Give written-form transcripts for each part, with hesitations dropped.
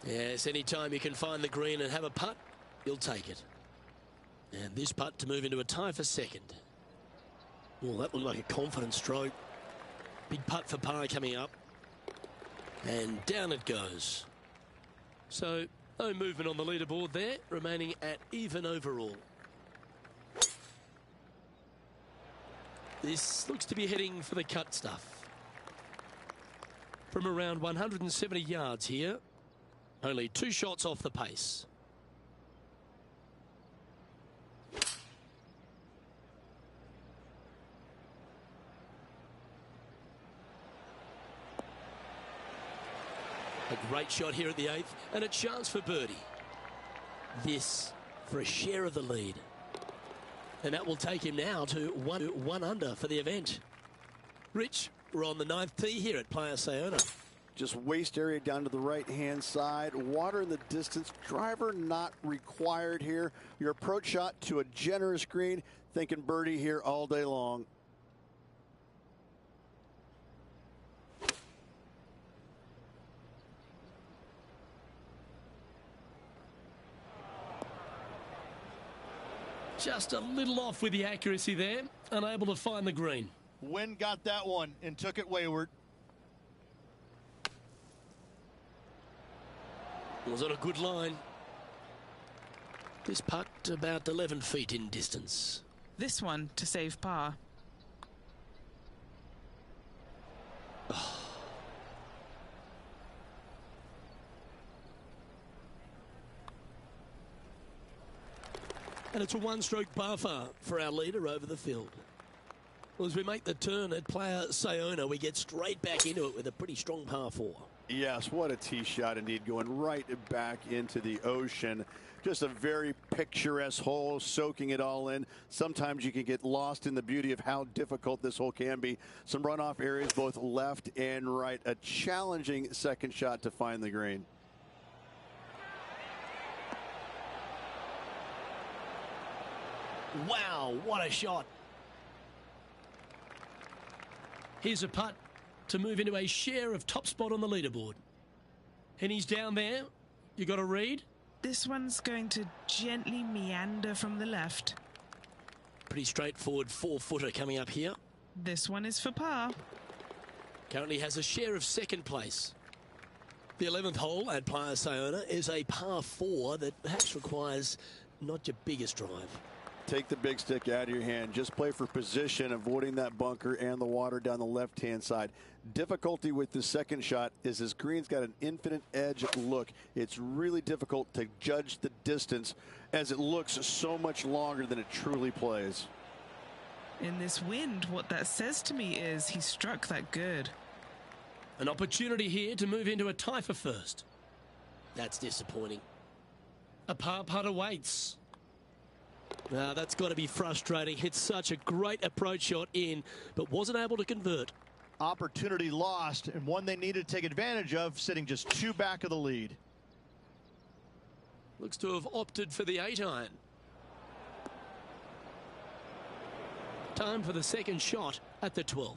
Yes, anytime you can find the green and have a putt, you'll take it. And this putt to move into a tie for second. Well, that looked like a confident stroke. Big putt for par coming up. And down it goes. So, no movement on the leaderboard there, remaining at even overall. This looks to be heading for the cut stuff. From around 170 yards here, only 2 shots off the pace. A great shot here at the 8th, and a chance for birdie. This for a share of the lead. And that will take him now to one under for the event. Rich, we're on the 9th tee here at Playa Sayona. Just waist area down to the right-hand side. Water in the distance. Driver not required here. Your approach shot to a generous green. Thinking birdie here all day long. Just a little off with the accuracy there. Unable to find the green. Wynn got that one and took it wayward. Was on a good line. This putt about 11 feet in distance. This one to save par. Oh. And it's a one-stroke par for our leader over the field. Well, as we make the turn at Playa Sayona, we get straight back into it with a pretty strong par 4. Yes, what a tee shot indeed, going right back into the ocean. Just a very picturesque hole, soaking it all in. Sometimes you can get lost in the beauty of how difficult this hole can be. Some runoff areas both left and right. A challenging second shot to find the green. Wow, what a shot. Here's a putt to move into a share of top spot on the leaderboard. And he's down there. You got to read. This one's going to gently meander from the left. Pretty straightforward 4-footer coming up here. This one is for par. Currently has a share of second place. The 11th hole at Playa Sayona is a par 4 that perhaps requires not your biggest drive. Take the big stick out of your hand. Just play for position, avoiding that bunker and the water down the left-hand side. Difficulty with the second shot is this green's got an infinite edge look. It's really difficult to judge the distance as it looks so much longer than it truly plays. In this wind, what that says to me is he struck that good. An opportunity here to move into a tie for first. That's disappointing. A par putt awaits. Now that's got to be frustrating. Hit such a great approach shot in, but wasn't able to convert. Opportunity lost, and one they needed to take advantage of, sitting just 2 back of the lead. Looks to have opted for the 8-iron. Time for the second shot at the 12th.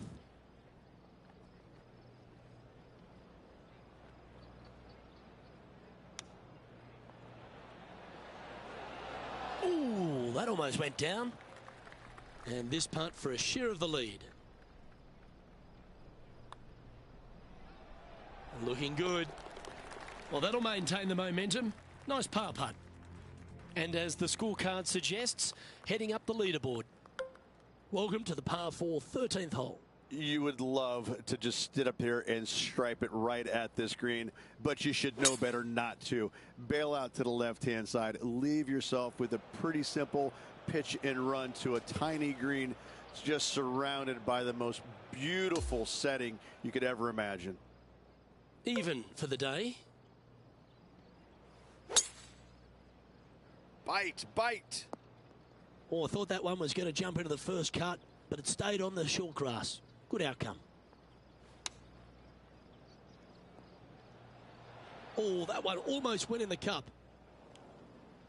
Ooh, that almost went down. And this putt for a share of the lead. Looking good. Well, that'll maintain the momentum. Nice par putt. And as the scorecard suggests, heading up the leaderboard. Welcome to the par 4 13th hole. You would love to just sit up here and stripe it right at this green, but you should know better not to. Bail out to the left-hand side. Leave yourself with a pretty simple pitch and run to a tiny green, just surrounded by the most beautiful setting you could ever imagine. Even for the day. Bite, bite. Oh, I thought that one was going to jump into the first cut, but it stayed on the short grass. Good outcome. Oh, that one almost went in the cup.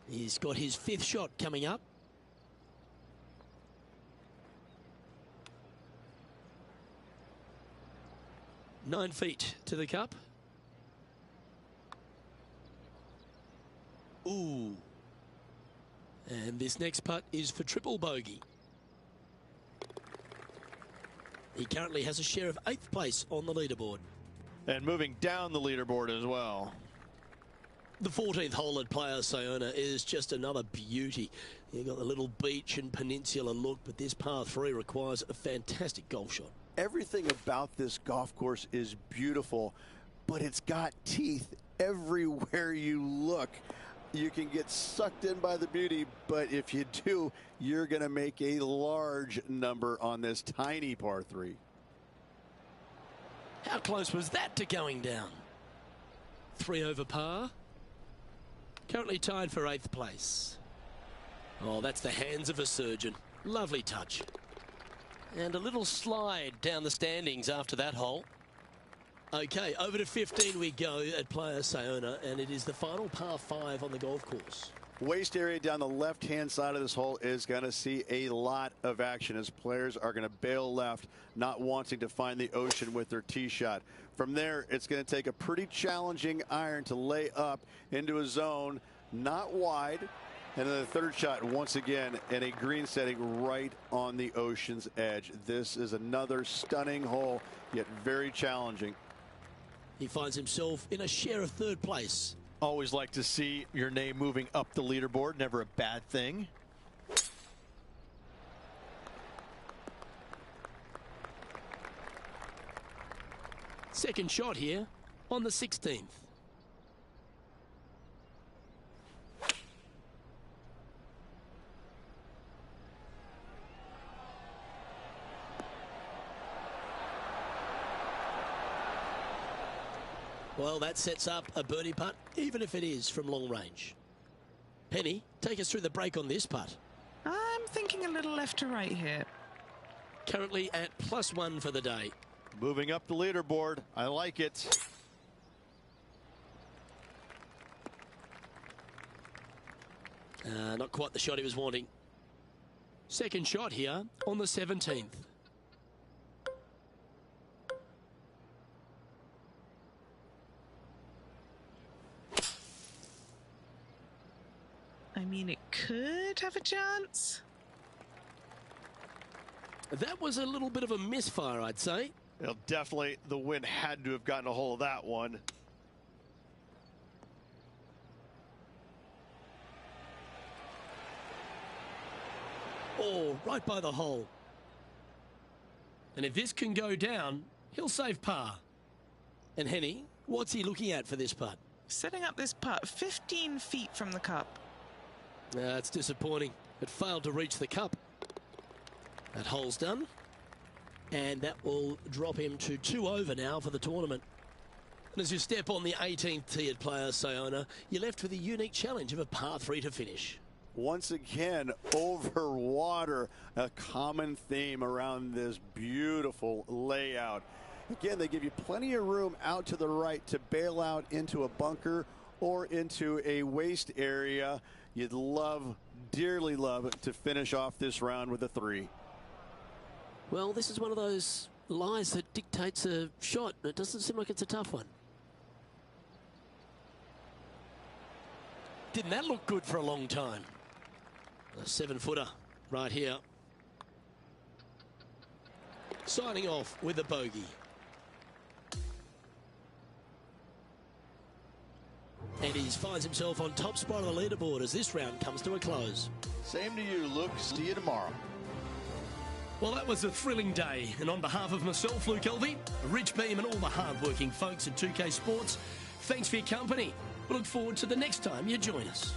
He's got his 5th shot coming up. Nine feet to the cup. Ooh. And this next putt is for triple bogey. He currently has a share of 8th place on the leaderboard. And moving down the leaderboard as well. The 14th hole at Playa Sayona is just another beauty. You've got the little beach and peninsula look, but this par 3 requires a fantastic golf shot. Everything about this golf course is beautiful, but it's got teeth everywhere you look. You can get sucked in by the beauty, but if you do, you're going to make a large number on this tiny par 3. How close was that to going down? 3 over par. Currently tied for 8th place. Oh, that's the hands of a surgeon. Lovely touch. And a little slide down the standings after that hole. Okay, over to 15 we go at Playa Sayona, and it is the final par 5 on the golf course. Waste area down the left-hand side of this hole is going to see a lot of action as players are going to bail left, not wanting to find the ocean with their tee shot. From there, it's going to take a pretty challenging iron to lay up into a zone, not wide. And then the third shot, once again, in a green setting right on the ocean's edge. This is another stunning hole, yet very challenging. He finds himself in a share of 3rd place. Always like to see your name moving up the leaderboard. Never a bad thing. Second shot here on the 16th. Well, that sets up a birdie putt, even if it is from long range. Penny, take us through the break on this putt. I'm thinking a little left to right here. Currently at +1 for the day. Moving up the leaderboard. I like it. Not quite the shot he was wanting. Second shot here on the 17th. I mean, it could have a chance. That was a little bit of a misfire, I'd say. Well, definitely the wind had to have gotten a hold of that one. Oh, right by the hole. And if this can go down, he'll save par. And Henny, what's he looking at for this putt? Setting up this putt 15 feet from the cup. That's disappointing. It failed to reach the cup. That hole's done. And that will drop him to 2 over now for the tournament. And as you step on the 18th tee at Playa Sayona, you're left with a unique challenge of a par 3 to finish. Once again, over water, a common theme around this beautiful layout. Again, they give you plenty of room out to the right to bail out into a bunker or into a waste area. You'd love, dearly love, to finish off this round with a 3. Well, this is one of those lies that dictates a shot. It doesn't seem like it's a tough one. Didn't that look good for a long time? A 7-footer right here. Signing off with a bogey. And he finds himself on top spot of the leaderboard as this round comes to a close. Same to you, Luke. See you tomorrow. Well, that was a thrilling day. And on behalf of myself, Luke Elvey, Rich Beam, and all the hard-working folks at 2K Sports, thanks for your company. We look forward to the next time you join us.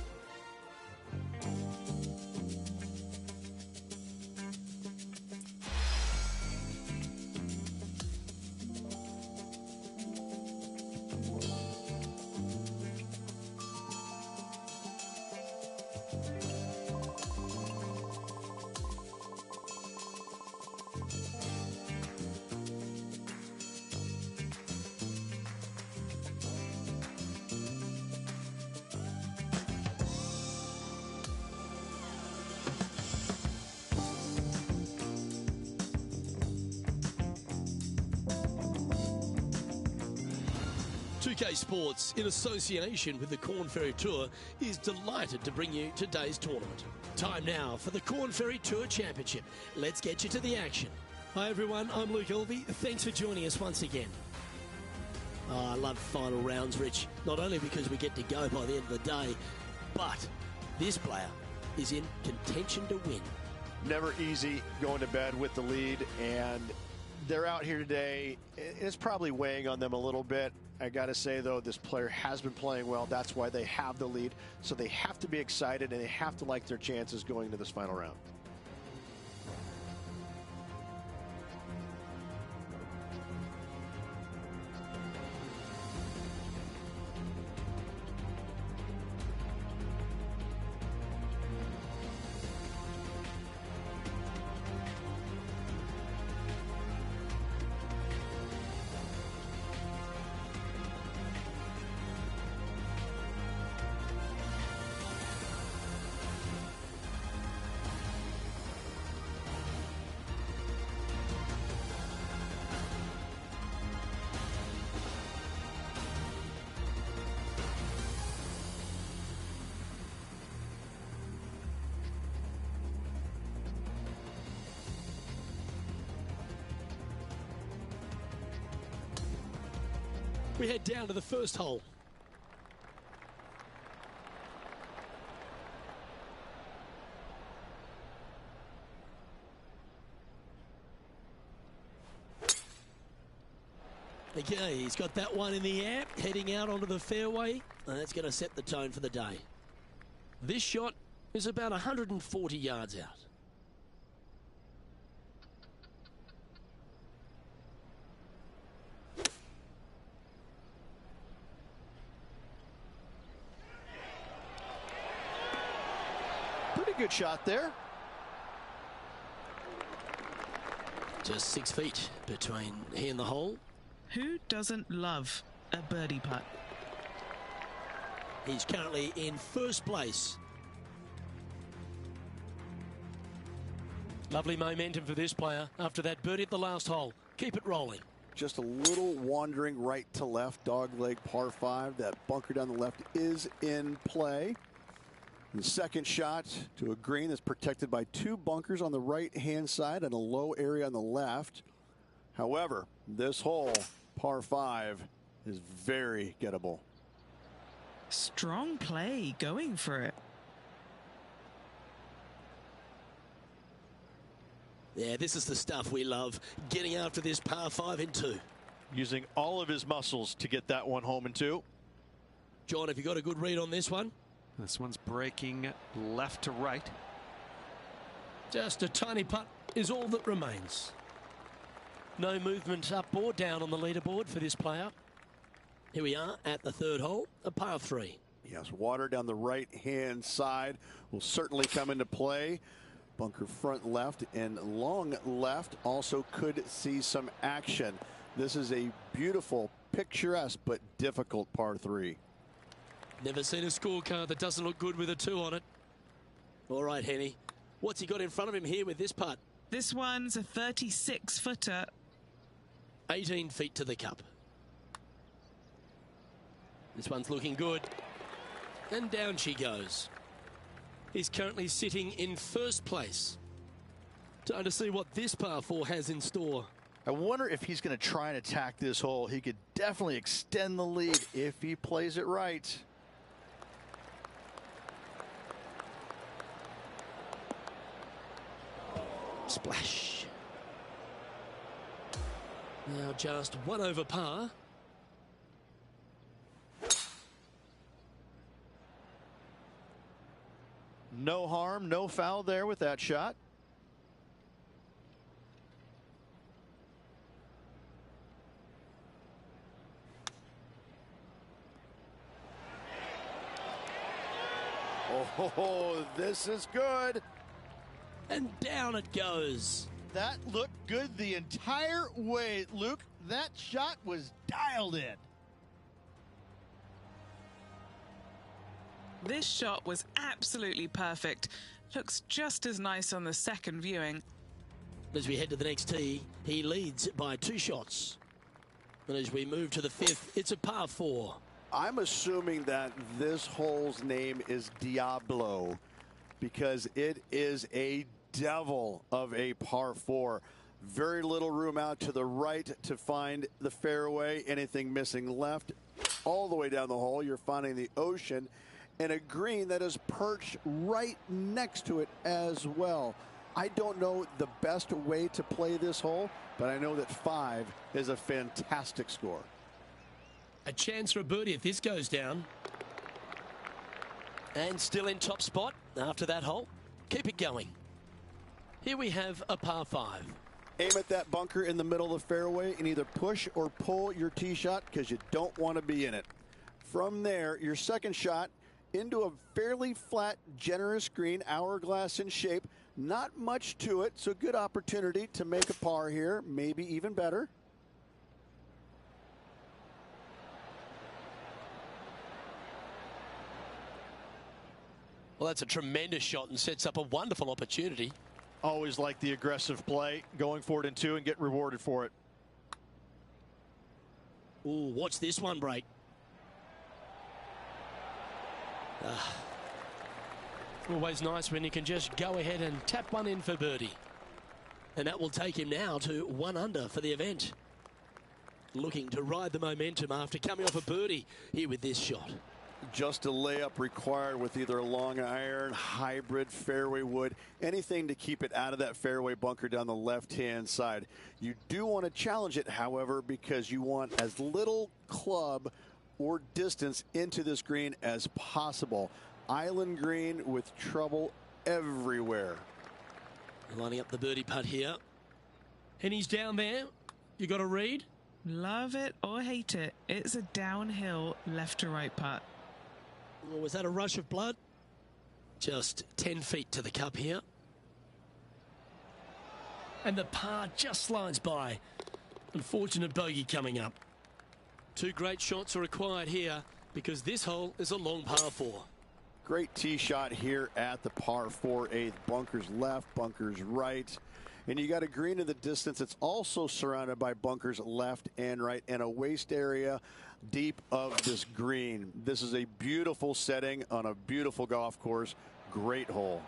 2K Sports, in association with the Corn Ferry Tour, is delighted to bring you today's tournament. Time now for the Corn Ferry Tour Championship. Let's get you to the action. Hi everyone, I'm Luke Elvey. Thanks for joining us once again. Oh, I love final rounds, Rich. Not only because we get to go by the end of the day, but this player is in contention to win. Never easy going to bed with the lead, and they're out here today. It's probably weighing on them a little bit. I got to say, though, this player has been playing well. That's why they have the lead. So they have to be excited, and they have to like their chances going into this final round. We head down to the first hole. Okay, he's got that one in the air, heading out onto the fairway, and that's going to set the tone for the day. This shot is about 140 yards out. Pretty good shot there. Just 6 feet between he and the hole. Who doesn't love a birdie putt? He's currently in first place. Lovely momentum for this player after that birdie at the last hole. Keep it rolling. Just a little wandering right to left, dogleg par 5. That bunker down the left is in play. The second shot to a green that's protected by 2 bunkers on the right-hand side and a low area on the left. However, this hole, par 5, is very gettable. Strong play, going for it. Yeah, this is the stuff we love. Getting after this par 5 in 2. Using all of his muscles to get that one home in 2. John, have you got a good read on this one? This one's breaking left to right. Just a tiny putt is all that remains. No movement up or down on the leaderboard for this player. Here we are at the third hole, a par 3. Yes, water down the right-hand side will certainly come into play. Bunker front left and long left also could see some action. This is a beautiful, picturesque, but difficult par 3. Never seen a scorecard that doesn't look good with a 2 on it. All right, Henny. What's he got in front of him here with this putt? This one's a 36-footer. 18 feet to the cup. This one's looking good. And down she goes. He's currently sitting in first place. Time to see what this par 4 has in store. I wonder if he's going to try and attack this hole. He could definitely extend the lead if he plays it right. Splash. Now just 1 over par. No harm, no foul there with that shot. Oh, this is good. And down it goes. That looked good the entire way, Luke. That shot was dialed in. This shot was absolutely perfect. Looks just as nice on the second viewing. As we head to the next tee, he leads by 2 shots. And as we move to the 5th, it's a par 4. I'm assuming that this hole's name is Diablo because it is a devil of a par 4. Very little room out to the right to find the fairway. Anything missing left, all the way down the hole, you're finding the ocean and a green that is perched right next to it as well. I don't know the best way to play this hole, but I know that 5 is a fantastic score. A chance for a birdie if this goes down. And still in top spot after that hole. Keep it going. Here we have a par 5. Aim at that bunker in the middle of the fairway and either push or pull your tee shot because you don't want to be in it. From there, your second shot into a fairly flat, generous green, hourglass in shape. Not much to it, so good opportunity to make a par here, maybe even better. Well, that's a tremendous shot and sets up a wonderful opportunity. Always like the aggressive play, going for it in 2 and get rewarded for it. Ooh, watch this one break. Always nice when you can just go ahead and tap one in for birdie. And that will take him now to 1 under for the event. Looking to ride the momentum after coming off a birdie here with this shot. Just a layup required with either a long iron, hybrid, fairway wood, anything to keep it out of that fairway bunker down the left-hand side. You do want to challenge it, however, because you want as little club or distance into this green as possible. Island green with trouble everywhere. Lining up the birdie putt here. And he's down there. You got to read. Love it or hate it, it's a downhill left to right putt. Or was that a rush of blood? Just 10 feet to the cup here. And the par just slides by. Unfortunate bogey coming up. 2 great shots are required here because this hole is a long par 4. Great tee shot here at the par 4/8. Bunkers left, bunkers right. And you got a green in the distance. It's also surrounded by bunkers left and right and a waste area deep of this green. This is a beautiful setting on a beautiful golf course. Great hole.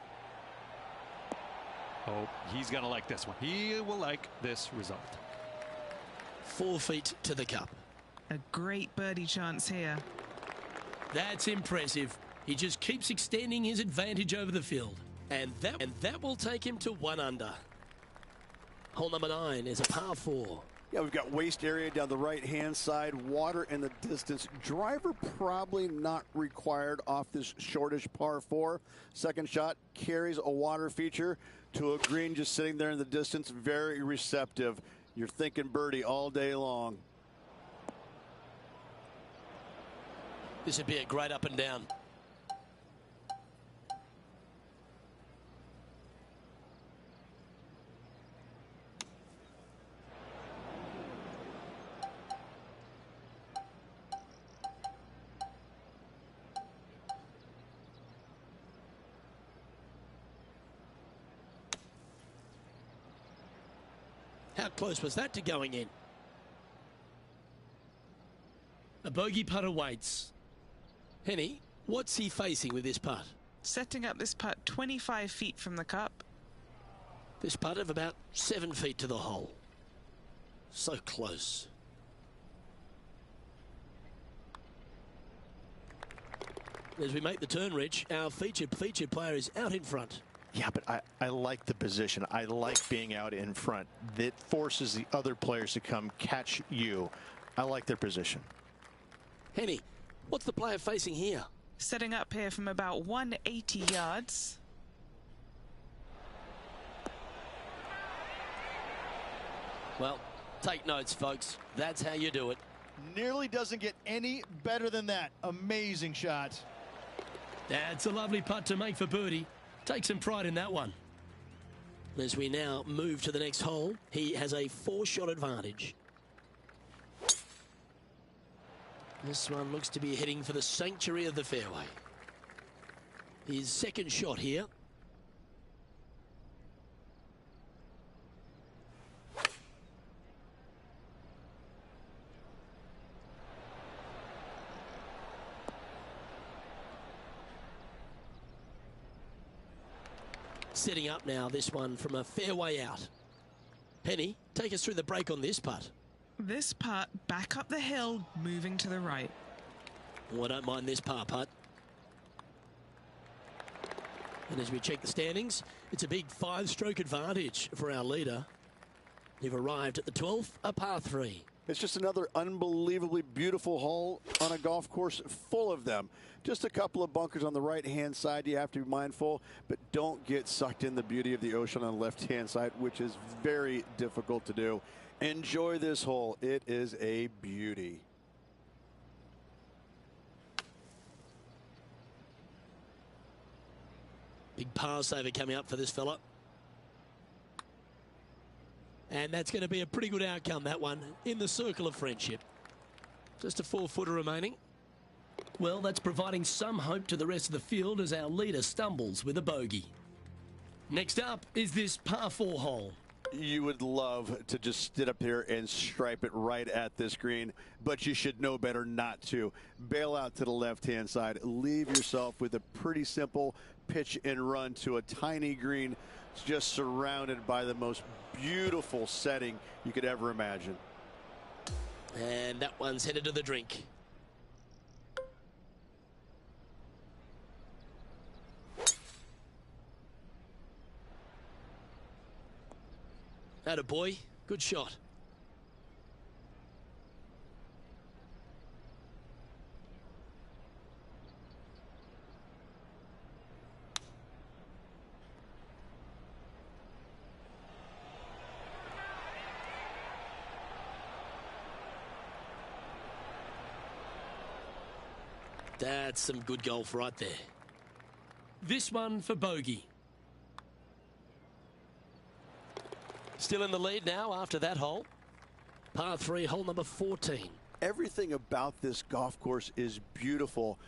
Oh, he's going to like this one. He will like this result. 4 feet to the cup. A great birdie chance here. That's impressive. He just keeps extending his advantage over the field. And that will take him to 1 under. Hole number 9 is a par 4. Yeah, we've got waste area down the right-hand side, water in the distance. Driver probably not required off this shortish par 4. Second shot carries a water feature to a green just sitting there in the distance. Very receptive. You're thinking birdie all day long. This would be a great up and down. How close was that to going in? A bogey putt awaits. Henny, what's he facing with this putt? Setting up this putt 25 feet from the cup. This putt of about 7 feet to the hole. So close. As we make the turn, Rich, our featured player is out in front. Yeah, but I like the position. I like being out in front. That forces the other players to come catch you. I like their position. Henny, what's the player facing here? Setting up here from about 180 yards. Well, take notes, folks. That's how you do it. Nearly doesn't get any better than that. Amazing shot. That's a lovely putt to make for birdie. Take some pride in that one. As we now move to the next hole, he has a 4-shot advantage. This one looks to be heading for the sanctuary of the fairway. His second shot here. Setting up now, this one from a fairway out. Penny, take us through the break on this putt. This putt back up the hill, moving to the right. Oh, I don't mind this par putt. And as we check the standings, it's a big 5-stroke advantage for our leader. You've arrived at the 12th, a par 3. It's just another unbelievably beautiful hole on a golf course full of them. Just a couple of bunkers on the right-hand side you have to be mindful, but don't get sucked in the beauty of the ocean on the left-hand side, which is very difficult to do. Enjoy this hole. It is a beauty. Big par saver coming up for this fella. And that's going to be a pretty good outcome, that one, in the circle of friendship. Just a 4-footer remaining. Well, that's providing some hope to the rest of the field as our leader stumbles with a bogey. Next up is this par 4 hole. You would love to just sit up here and stripe it right at this green, but you should know better not to. Bail out to the left-hand side. Leave yourself with a pretty simple pitch and run to a tiny green just surrounded by the most beautiful setting you could ever imagine. And that one's headed to the drink. Atta boy, good shot. That's some good golf right there. This one for bogey. Still in the lead now after that hole. Par 3, hole number 14. Everything about this golf course is beautiful,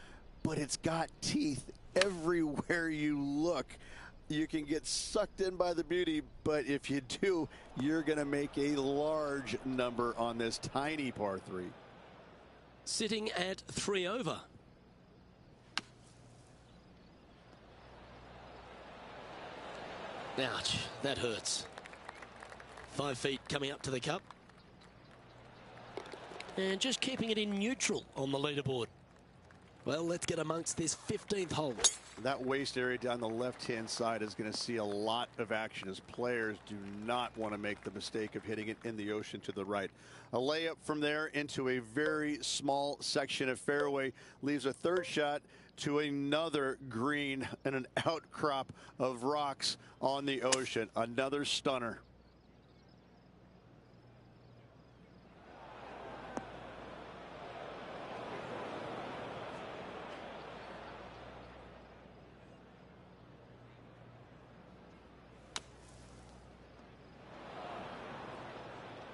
but it's got teeth everywhere you look. You can get sucked in by the beauty, but if you do, you're going to make a large number on this tiny par 3. Sitting at 3 over. Ouch, that hurts. 5 feet coming up to the cup. And just keeping it in neutral on the leaderboard. Well, let's get amongst this 15th hole. That waist area down the left-hand side is going to see a lot of action as players do not want to make the mistake of hitting it in the ocean to the right. A layup from there into a very small section of fairway leaves a third shot to another green and an outcrop of rocks on the ocean. Another stunner.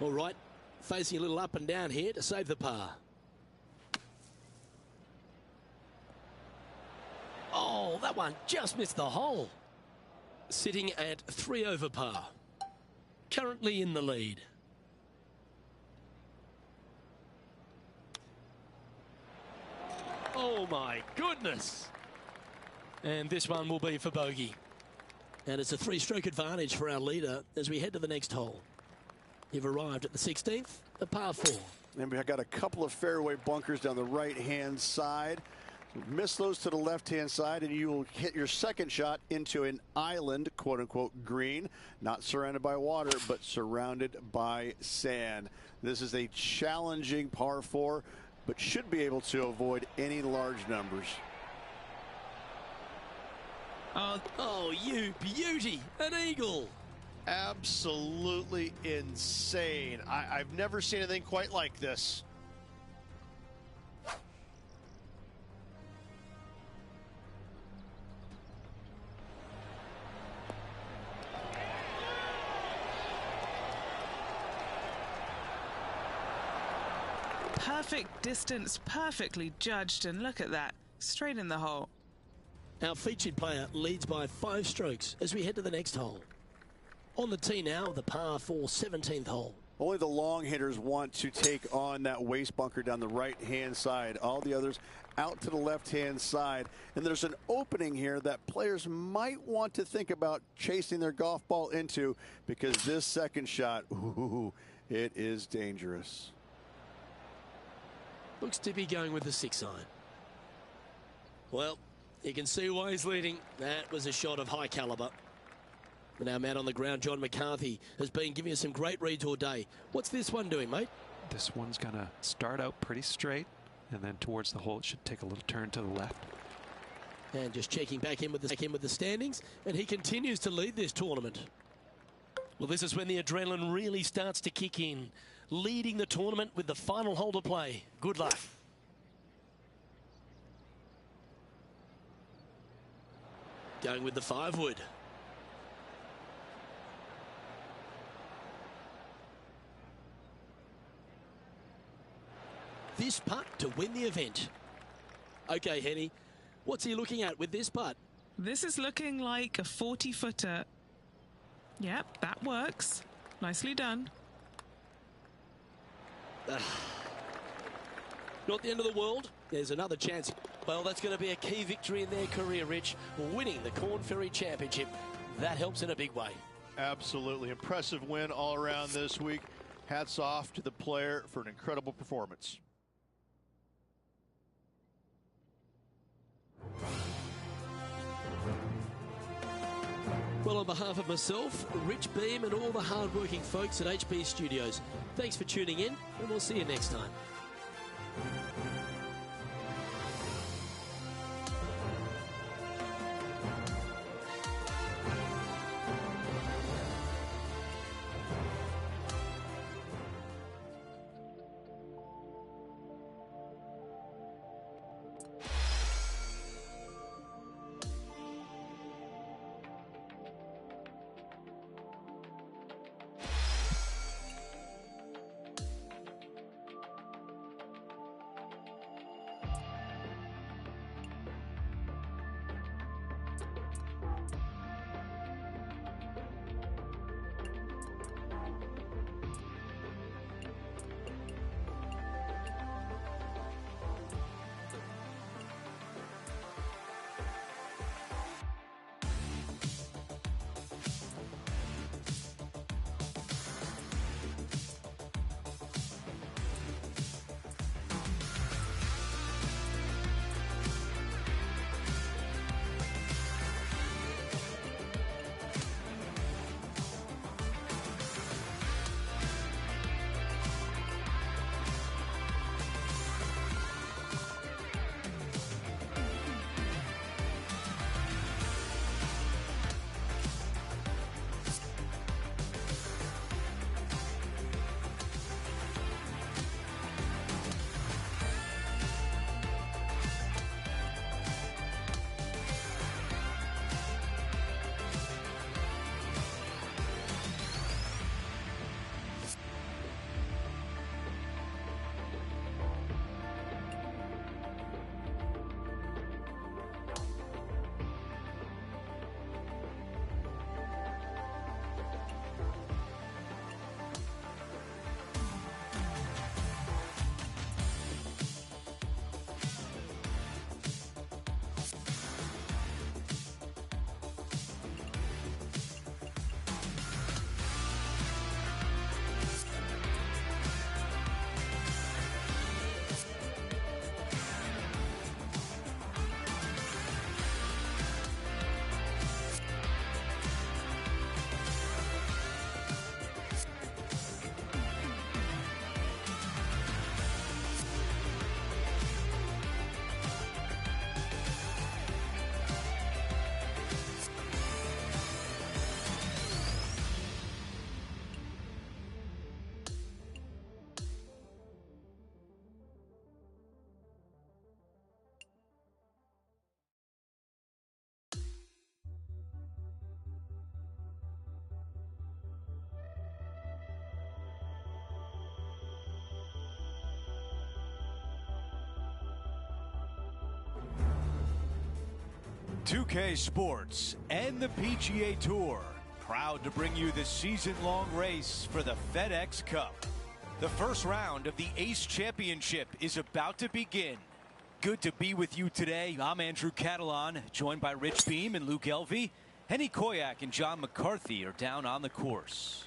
All right, facing a little up and down here to save the par. Oh, that one just missed the hole. Sitting at 3 over par. Currently in the lead. Oh my goodness. And this one will be for bogey. And it's a 3-stroke advantage for our leader as we head to the next hole. You've arrived at the 16th, a par 4. And we've got a couple of fairway bunkers down the right-hand side. Miss those to the left-hand side, and you will hit your second shot into an island, quote-unquote, green. Not surrounded by water, but surrounded by sand. This is a challenging par 4, but should be able to avoid any large numbers. Oh, you beauty, an eagle. Absolutely insane. I've never seen anything quite like this. Perfect distance, perfectly judged, and look at that, straight in the hole. Our featured player leads by 5 strokes as we head to the next hole. On the tee now, the par 4 17th hole. Only the long hitters want to take on that waste bunker down the right-hand side. All the others out to the left-hand side. And there's an opening here that players might want to think about chasing their golf ball into, because this second shot, ooh, it is dangerous. Looks to be going with the 6-iron. Well, you can see why he's leading. That was a shot of high caliber. And our man on the ground, John McCarthy, has been giving us some great reads all day. What's this one doing, mate? This one's going to start out pretty straight, and then towards the hole it should take a little turn to the left. And just checking back in with the standings, and he continues to lead this tournament. Well, this is when the adrenaline really starts to kick in. Leading the tournament with the final hole to play. Good luck. Going with the 5-wood. This putt to win the event. Okay, Henny, what's he looking at with this putt? This is looking like a 40-footer. Yep, that works. Nicely done. Not the end of the world. There's another chance. Well, that's going to be a key victory in their career, Rich. Winning the Korn Ferry Championship. That helps in a big way. Absolutely impressive win all around this week. Hats off to the player for an incredible performance. Well, on behalf of myself, Rich Beam, and all the hard-working folks at HB Studios, thanks for tuning in, and we'll see you next time. .2K Sports and the PGA Tour Proud to bring you the season-long race for the FedEx Cup. The first round of the Ace Championship is about to begin. Good to be with you today. I'm Andrew Catalan, joined by Rich Beam and Luke Elvey. Henny Koyak and John McCarthy are down on the course.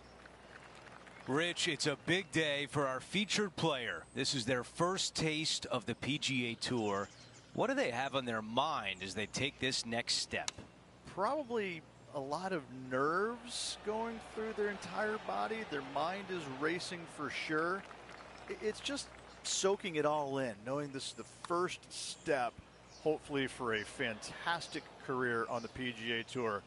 Rich, it's a big day for our featured player. This is their first taste of the PGA Tour. What do they have on their mind as they take this next step? Probably a lot of nerves going through their entire body. Their mind is racing for sure. It's just soaking it all in, knowing this is the first step, hopefully, for a fantastic career on the PGA Tour.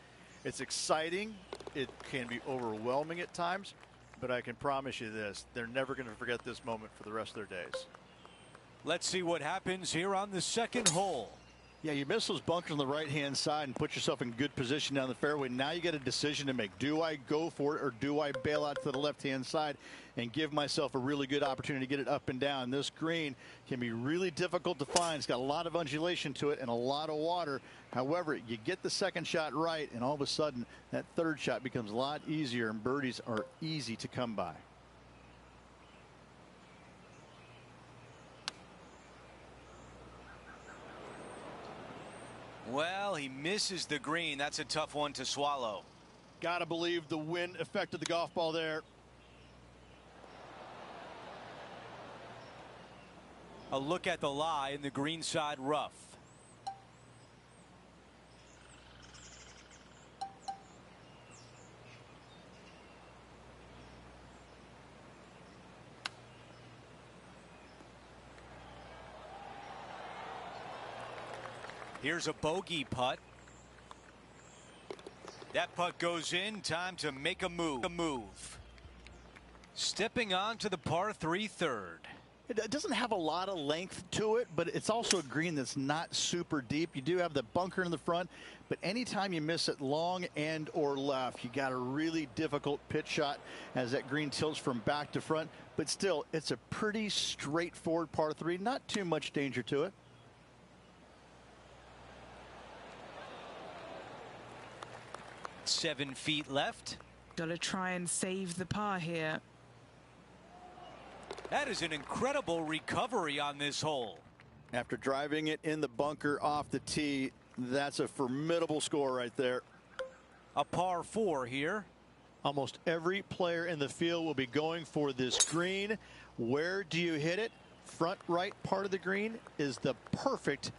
It's exciting. It can be overwhelming at times, but I can promise you this, they're never going to forget this moment for the rest of their days. Let's see what happens here on the second hole. Yeah, you miss those bunkers on the right-hand side and put yourself in good position down the fairway. Now you got a decision to make. Do I go for it or do I bail out to the left-hand side and give myself a really good opportunity to get it up and down? This green can be really difficult to find. It's got a lot of undulation to it and a lot of water. However, you get the second shot right, and all of a sudden that third shot becomes a lot easier, and birdies are easy to come by. Well, he misses the green. That's a tough one to swallow. Gotta believe the wind affected the golf ball there. A look at the lie in the greenside rough. Here's a bogey putt. That putt goes in. Time to make a move. Stepping on to the par 3 third. It doesn't have a lot of length to it, but it's also a green that's not super deep. You do have the bunker in the front, but anytime you miss it long and or left, you got a really difficult pitch shot as that green tilts from back to front. But still, it's a pretty straightforward par 3. Not too much danger to it. 7 feet left. Gotta try and save the par here. That is an incredible recovery on this hole. After driving it in the bunker off the tee, that's a formidable score right there. A par 4 here. Almost every player in the field will be going for this green. Where do you hit it? Front right part of the green is the perfect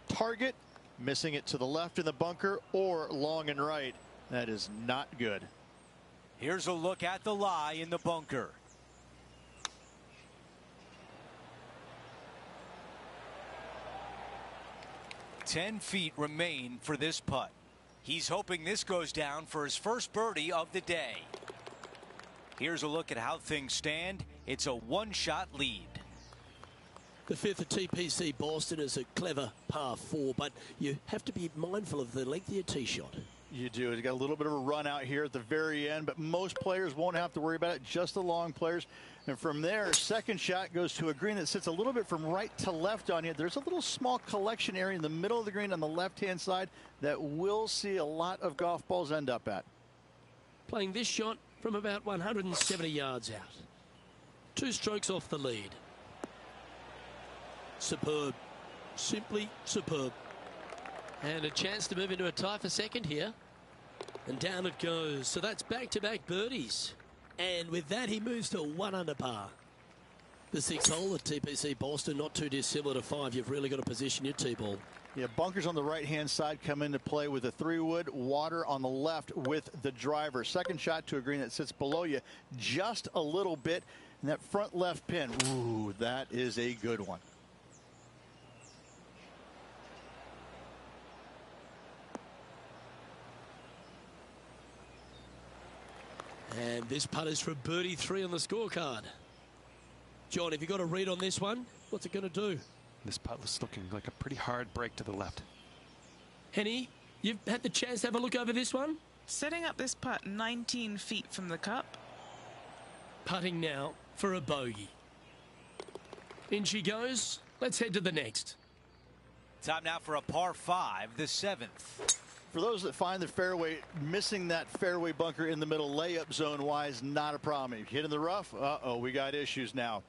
target. Missing it to the left in the bunker or long and right. That is not good. Here's a look at the lie in the bunker. Ten feet remain for this putt. He's hoping this goes down for his first birdie of the day. Here's a look at how things stand. It's a one-shot lead. The fifth at TPC Boston is a clever par 4, but you have to be mindful of the length of your tee shot. You do. It's got a little bit of a run out here at the very end, but most players won't have to worry about it, just the long players. And from there, second shot goes to a green that sits a little bit from right to left on you. There's a little small collection area in the middle of the green on the left-hand side that we'll see a lot of golf balls end up at. Playing this shot from about 170 yards out. 2 strokes off the lead. Superb. Simply superb. And a chance to move into a tie for second here. And down it goes. So that's back-to-back birdies. And with that, he moves to 1 under par. The 6th hole at TPC Boston, not too dissimilar to 5. You've really got to position your tee ball. Yeah, bunkers on the right-hand side come into play with a 3-wood, water on the left with the driver. Second shot to a green that sits below you just a little bit. And that front left pin, ooh, that is a good one. And this putt is for birdie 3 on the scorecard. John, have you got a read on this one? What's it going to do? This putt was looking like a pretty hard break to the left. Henny, you've had the chance to have a look over this one? Setting up this putt 19 feet from the cup. Putting now for a bogey. In she goes. Let's head to the next. Time now for a par 5, the 7th. For those that find the fairway, missing that fairway bunker in the middle layup zone wise, not a problem. If you hit in the rough, uh-oh, we got issues now.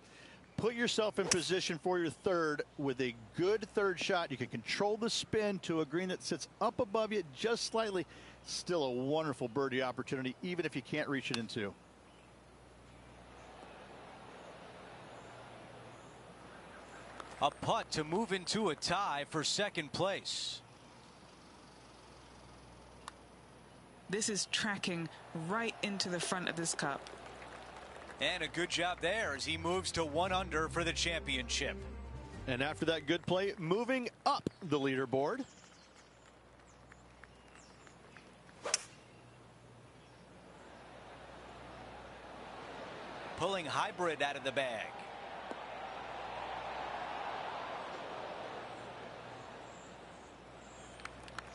Put yourself in position for your third with a good third shot. You can control the spin to a green that sits up above you just slightly. Still a wonderful birdie opportunity, even if you can't reach it in two. A putt to move into a tie for second place. This is tracking right into the front of this cup. And a good job there as he moves to 1 under for the championship. And after that good play, moving up the leaderboard. Pulling hybrid out of the bag.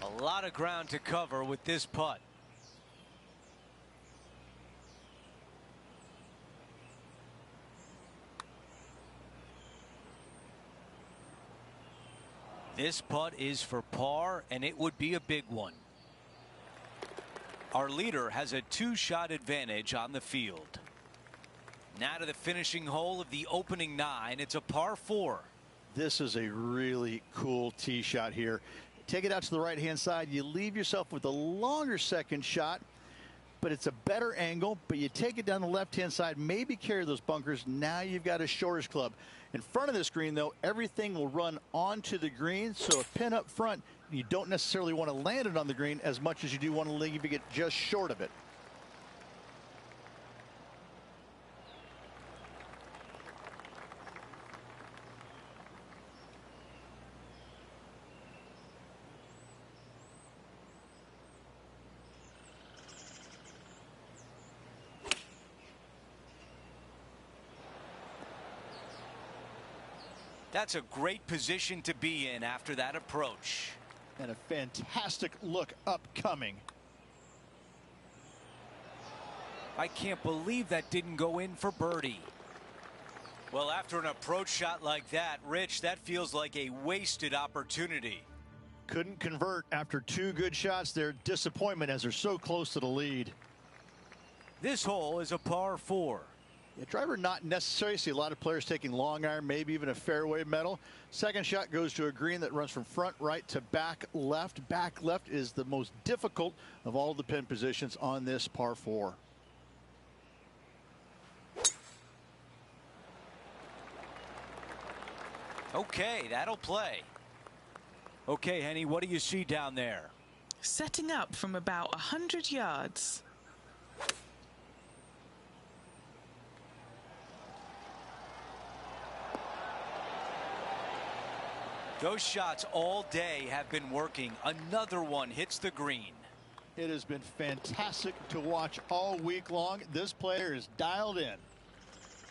A lot of ground to cover with this putt. This putt is for par, and it would be a big one. Our leader has a 2-shot advantage on the field. Now to the finishing hole of the opening 9. It's a par 4. This is a really cool tee shot here. Take it out to the right hand side. You leave yourself with a longer second shot, but it's a better angle. But you take it down the left hand side, maybe carry those bunkers. Now you've got a shortest club. In front of this green, though, everything will run onto the green. So a pin up front, you don't necessarily want to land it on the green as much as you do want to leave it just short of it. That's a great position to be in after that approach. And a fantastic look upcoming. I can't believe that didn't go in for birdie. Well, after an approach shot like that, Rich, that feels like a wasted opportunity. Couldn't convert after 2 good shots there. Disappointment as they're so close to the lead. This hole is a par 4. Yeah, driver not necessary. See a lot of players taking long iron, maybe even a fairway metal. Second shot goes to a green that runs from front right to back left. Back left is the most difficult of all the pin positions on this par 4. Okay, that'll play. Okay, Henny, what do you see down there? Setting up from about 100 yards. Those shots all day have been working. Another one hits the green. It has been fantastic to watch all week long. This player is dialed in.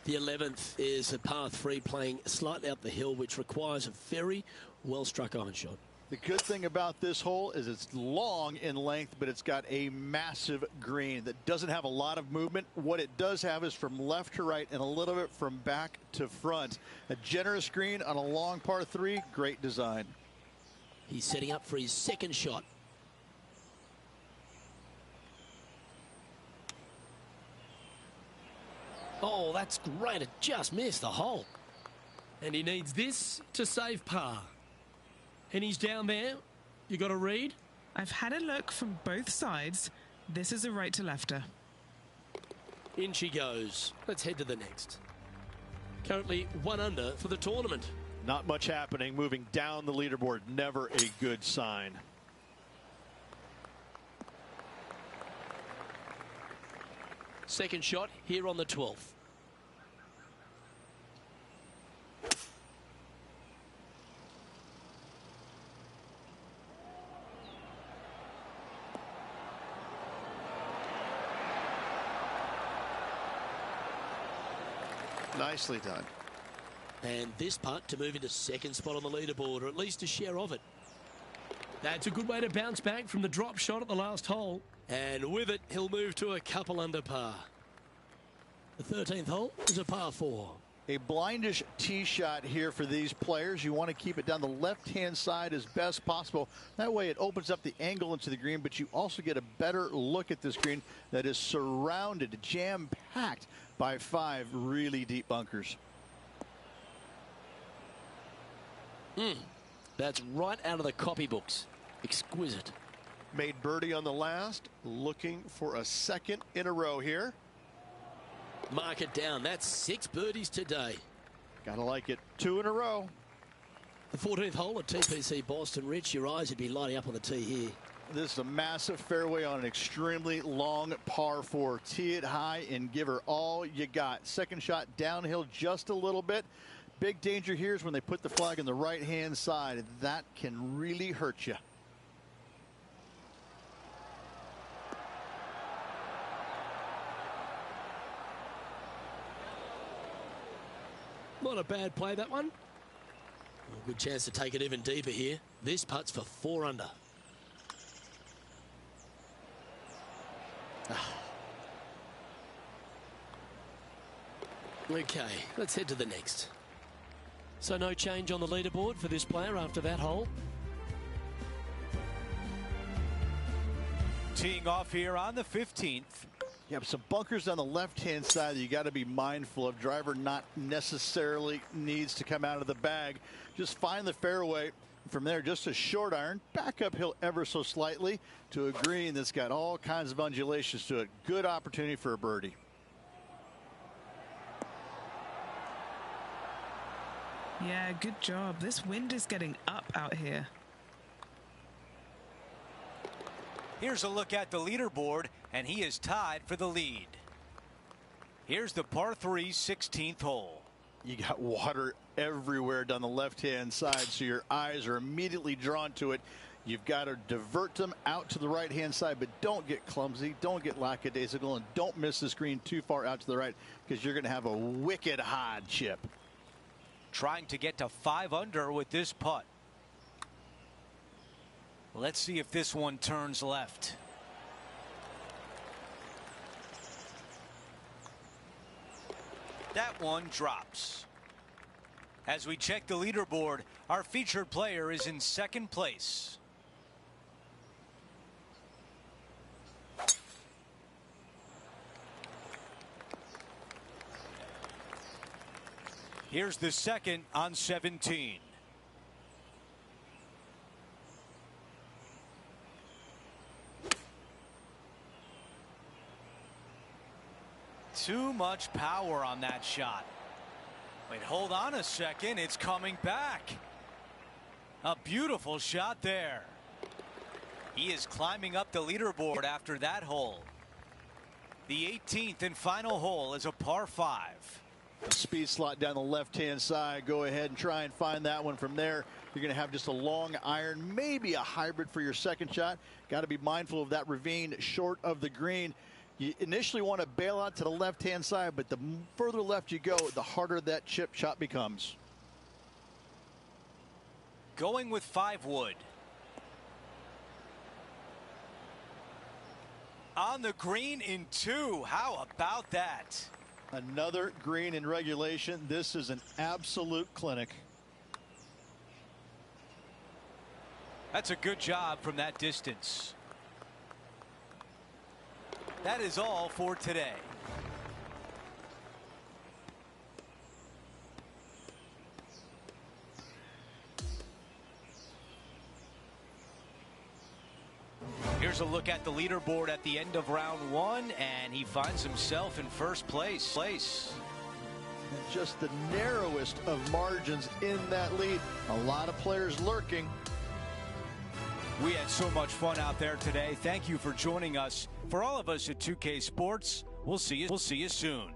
The 11th is a par 3 playing slightly up the hill, which requires a very well-struck iron shot. The good thing about this hole is it's long in length, but it's got a massive green that doesn't have a lot of movement. What it does have is from left to right and a little bit from back to front. A generous green on a long par 3. Great design. He's setting up for his second shot. Oh, that's great. It just missed the hole. And he needs this to save par. And he's down there. You got a read? I've had a look from both sides. This is a right to lefter. In she goes. Let's head to the next. Currently 1 under for the tournament. Not much happening. Moving down the leaderboard. Never a good sign. Second shot here on the 12th. Nicely done. And this putt to move into second spot on the leaderboard, or at least a share of it. That's a good way to bounce back from the drop shot at the last hole. And with it, he'll move to a couple under par. The 13th hole is a par 4. A blindish tee shot here for these players. You want to keep it down the left-hand side as best possible. That way it opens up the angle into the green, but you also get a better look at this green that is surrounded, jam-packed by 5 really deep bunkers. That's right out of the copybooks. Exquisite. Made birdie on the last, looking for a second in a row here. Mark it down. That's 6 birdies today. Gotta like it. 2 in a row. The 14th hole at TPC Boston. Rich, your eyes would be lighting up on the tee here. This is a massive fairway on an extremely long par 4. Tee it high and give her all you got. Second shot downhill just a little bit. Big danger here is when they put the flag on the right-hand side. That can really hurt you. Not a bad play, that one. Good chance to take it even deeper here. This putt's for 4 under. Okay, let's head to the next. So no change on the leaderboard for this player after that hole. Teeing off here on the 15th. You have some bunkers on the left-hand side that you got to be mindful of. Driver not necessarily needs to come out of the bag. Just find the fairway. From there, just a short iron, back uphill ever so slightly to a green that's got all kinds of undulations to it. Good opportunity for a birdie. Yeah, good job. This wind is getting up out here. Here's a look at the leaderboard, and he is tied for the lead. Here's the par 3 16th hole. You got water everywhere down the left-hand side, so your eyes are immediately drawn to it. You've got to divert them out to the right-hand side, but don't get clumsy, don't get lackadaisical, and don't miss the screen too far out to the right, because you're going to have a wicked hard chip. Trying to get to 5 under with this putt. Let's see if this one turns left. That one drops. As we check the leaderboard, our featured player is in 2nd place. Here's the second on 17. Too much power on that shot. Wait, hold on a second. It's coming back. A beautiful shot there. He is climbing up the leaderboard after that hole. The 18th and final hole is a par 5. Speed slot down the left-hand side. Go ahead and try and find that one from there. You're going to have just a long iron, maybe a hybrid for your second shot. Got to be mindful of that ravine short of the green. You initially want to bail out to the left-hand side, but the further left you go, the harder that chip shot becomes. Going with 5 wood. On the green in 2. How about that? Another green in regulation. This is an absolute clinic. That's a good job from that distance. That is all for today. Here's a look at the leaderboard at the end of round 1, and he finds himself in 1st place. Just the narrowest of margins in that lead. A lot of players lurking. We had so much fun out there today. Thank you for joining us. For all of us at 2K Sports, we'll see you soon.